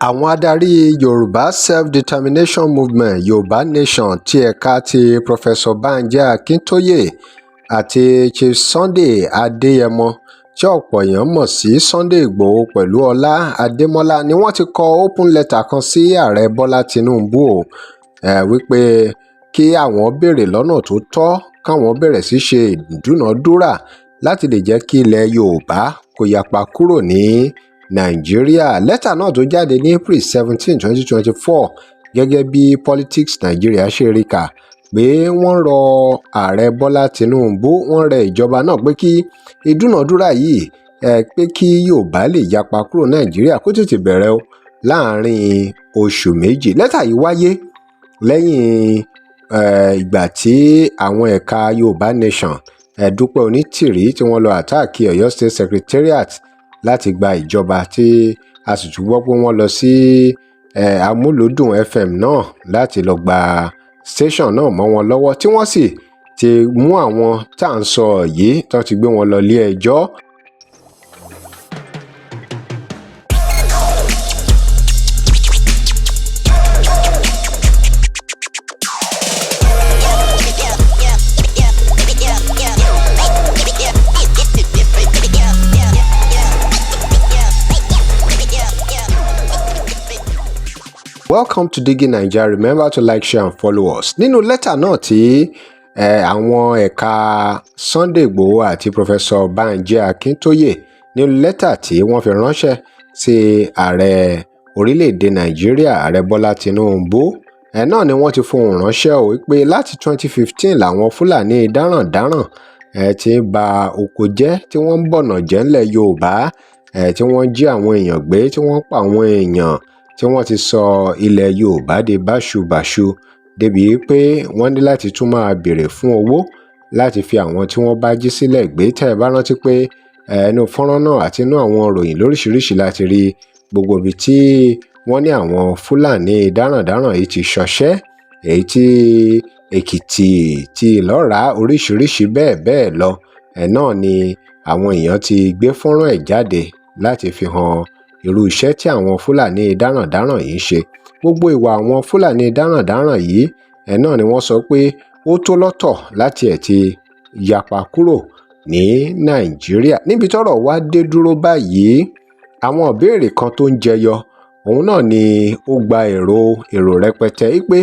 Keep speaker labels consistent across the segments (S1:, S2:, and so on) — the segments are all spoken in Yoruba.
S1: Àwọn adarí Yorùbá Self-Determination Movement Yorùbá Nation ti ẹ̀ka ti Prof Banji Akintoye àti Chief Sunday Adeyemo tí ọ̀pọ̀ èèyàn mọ̀ sí Sunday Igboho pẹ̀lú Ọlá Adémọ́lá ni wọ́n ti kọ open letter kan sí Ààrẹ Bọ́lá Tinubu wípé kí àwọn béèrè lọ́nà tó tọ́ káwọn bẹ̀rẹ̀ sí ṣe ìdúnàádúrà láti lè jẹ́ kí ilẹ̀ Yorùbá kó yapa kúrò ní Nàìjíríà. Lẹ́tà náà tó jáde ní April 17, 2024 gẹ́gẹ́ bí Politics Nigeria ṣe rí kà pé wọ́n rọ Ààrẹ Bọ́lá Tinubu, wọ́n rẹ ìjọba náà pé kí ìdúnàádúrà yìí pé kí Yorùbá lè yapa kúrò Nàìjíríà kó tètè bẹ̀rẹ̀ o láàárín oṣù méjì. Lẹ́tà yìí wáyé lẹ́yìn ìgbà tí àwọn ẹ̀ka Yorùbá Nation Dúpẹ́ Onítìrí tí wọ́n lọ àtáàkì Ọ̀yọ́ State Secretariat láti gba ìjọba, tí a sì tún gbọ́ pé wọ́n lọ sí Amúlùúdùn FM náà láti lọ gba station náà mọ́ wọn lọ́wọ́, tí wọ́n sì ti mú àwọn tá à ń sọ yìí tó ti gbé wọn lọ ilé ẹjọ́. Welcome to Digi Naija. Remember to like, share and follow us. Nínú lẹ́tà náà tí àwọn ẹ̀ka Sunday Igboho àti Professor Banji Akintoye, nínú lẹ́tà tí wọ́n fi ránṣẹ́ sí ààrẹ orílẹ̀-èdè Nàìjíríà, ààrẹ Bọ́lá Tinubu, náà ni wọ́n ti fohùn ránṣẹ́ o pé láti 2015 làwọn Fúlàní darandaran ti ń ba oko jẹ́, tí wọ́n ń bọ̀nà jẹ́ ńlẹ̀ Yorùbá, tí wọ́n jí àwọn èèyàn gbé, tí wọ́n pa àwọn èèyàn, tí wọ́n ti sọ ilẹ̀ Yorùbá di báṣubàṣu débi pé wọ́n ní láti tún máa béèrè fún owó láti fi àwọn tí wọ́n bá jí sílẹ̀ gbé. Tẹ́ ẹ bá rántí pé inú fọ́nrán náà àti inú àwọn ìròyìn lóríṣiríṣi láti rí gbogbo ibi tí wọ́n ní àwọn Fúlàní darandaran yìí ti ṣọṣẹ́, èyí tí Èkìtì, ti Ìlọ́rà, oríṣiríṣi bẹ́ẹ̀ bẹ́ẹ̀ lọ. Náà ni àwọn èèyàn ti gbé fọ́nrán ẹ̀ jáde láti fi hàn irú iṣẹ́ tí àwọn Fúlàní darandaran yìí ń ṣe. Gbogbo ìwà àwọn Fúlàní darandaran yìí náà ni wọ́n sọ pé ó tó lọ́tọ̀ láti ti yapa kúrò ní Nàìjíríà. Níbi tọ́rọ̀ wá dé dúró báyìí, àwọn ìbéèrè kan tó ń jẹyọ, òun náà ni ó gba èrò rẹpẹtẹ pé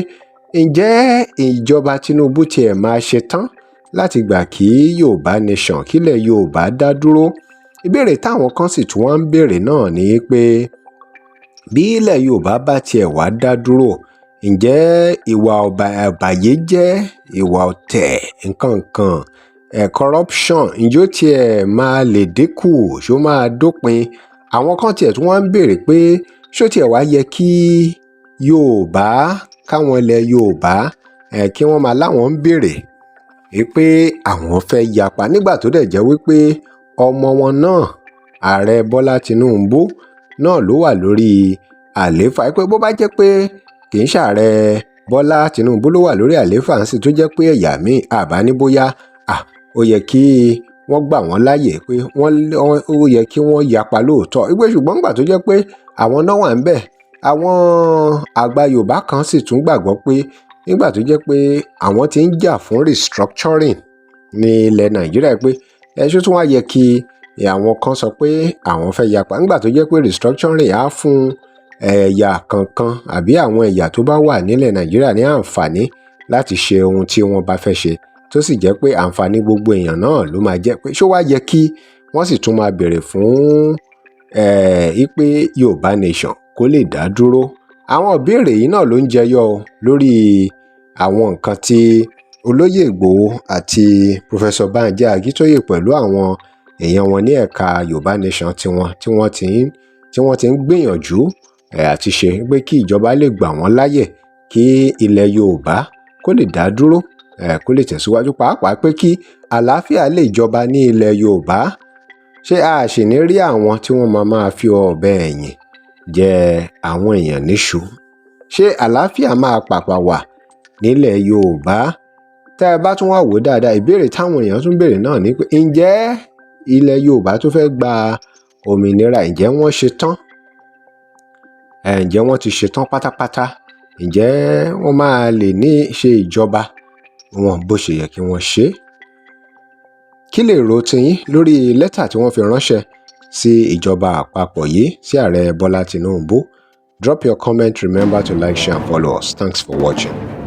S1: ǹjẹ́ ìjọba Tinubu tiẹ̀ máa ṣe tán láti gbà kí Yorùbá Nation, kílẹ̀ Yorùbá dá dúró? Ìbéèrè táwọn kan sì tún wá ń béèrè náà ni pé bí ilẹ̀ Yorùbá bá tiẹ̀ wá dá dúró, ǹjẹ́ ìwà ọ̀bàyéjẹ́, ìwà ọ̀tẹ̀, nǹkan corruption, ǹjẹ́ ó tiẹ̀ máa lè dínkù, ṣó máa dópin? Àwọn kan tiẹ̀ tún wá ń béèrè pé ṣó tiẹ̀ wá yẹ kí Yorùbá, káwọn ilẹ̀ Yorùbá kí wọ́n máa láwọn ń béèrè pé àwọn fẹ́ yapa nígbà tó dẹ̀ jẹ́ wípé ọmọ wọn náà, ààrẹ Bọ́lá Tinubu náà ló wà lórí àlééfà. Pé bó bá jẹ́ pé kì í ṣààrẹ Bọ́lá Tinubu ló wà lórí àlééfà ń sì tó jẹ́ pé ẹ̀yà míì, àbá ní bóyá ó yẹ kí wọ́n gbà wọ́n láàyè pé ó yẹ kí wọ́n yapa lóòótọ́. Ìgbé ṣùgbọ́n nígbà tó jẹ́ pé àwọn náà wà ń bẹ̀, àwọn àgbà Yorùbá kan sì tún gbàgbọ́ pé nígbà tó jẹ́ pé àwọn ti ń jà fún restructuring ní ilẹ̀ Nàìjíríà, pé ṣó tún wá yẹ kí àwọn kan sọ pé àwọn fẹ́ yapa nígbà tó jẹ́ pé restructuring á fún ẹ̀yà kankan àbí àwọn ẹ̀yà tó bá wà nílẹ̀ Nàìjíríà ní àǹfààní láti ṣe ohun tí wọ́n bá fẹ́ ṣe, tó sì jẹ́ pé àǹfààní gbogbo èèyàn náà ló máa jẹ́. Pé ṣó wá yẹ kí wọ́n sì tún máa béèrè fún pé Yorùbá Nation kó lè dá dúró? Àwọn ìbéèrè yìí náà ló ń jẹyọ lórí àwọn nǹkan tí olóyè Ìgbòho àti Professor Banji Akintoye pẹ̀lú àwọn èèyàn wọn ní ẹ̀ka Yorùbá Nation tí wọ́n ti ń gbìyànjú àti ṣe pé kí ìjọba lè gbà wọ́n láyè kí ilẹ̀ Yorùbá kó lè dá dúró, kó lè tẹ̀síwájú, pàápàá pé kí àlàáfíà lè jọba ní ilẹ̀ Yorùbá. Ṣé a sì ní rí àwọn tí wọ́n máa fi ọ̀bẹ ẹ̀yìn jẹ àwọn èèyàn níṣu? Ṣé àlàáfíà máa pàpà wà nílẹ̀ Yorùbá? Tẹ́ ẹ bá tún wá wò dáadáa, ìbéèrè táwọn èèyàn tún béèrè náà ni pé ǹjẹ́ ilẹ̀ Yorùbá tó fẹ́ gba òmìnira, ǹjẹ́ wọ́n ṣe tán ǹjẹ́ wọ́n ti ṣetán pátápátá? Ǹjẹ́ wọ́n máa lè ní ṣe ìjọba wọn bó ṣe yẹ kí wọ́n ṣe? Kí lèrò tiyín lórí lẹ́tà tí wọ́n fi ránṣẹ́ sí ìjọba àpapọ̀ yìí sí ààrẹ Bọ́lá Tinubu? Drop your comment. Remember to like, share and follow us. Thanks for watching.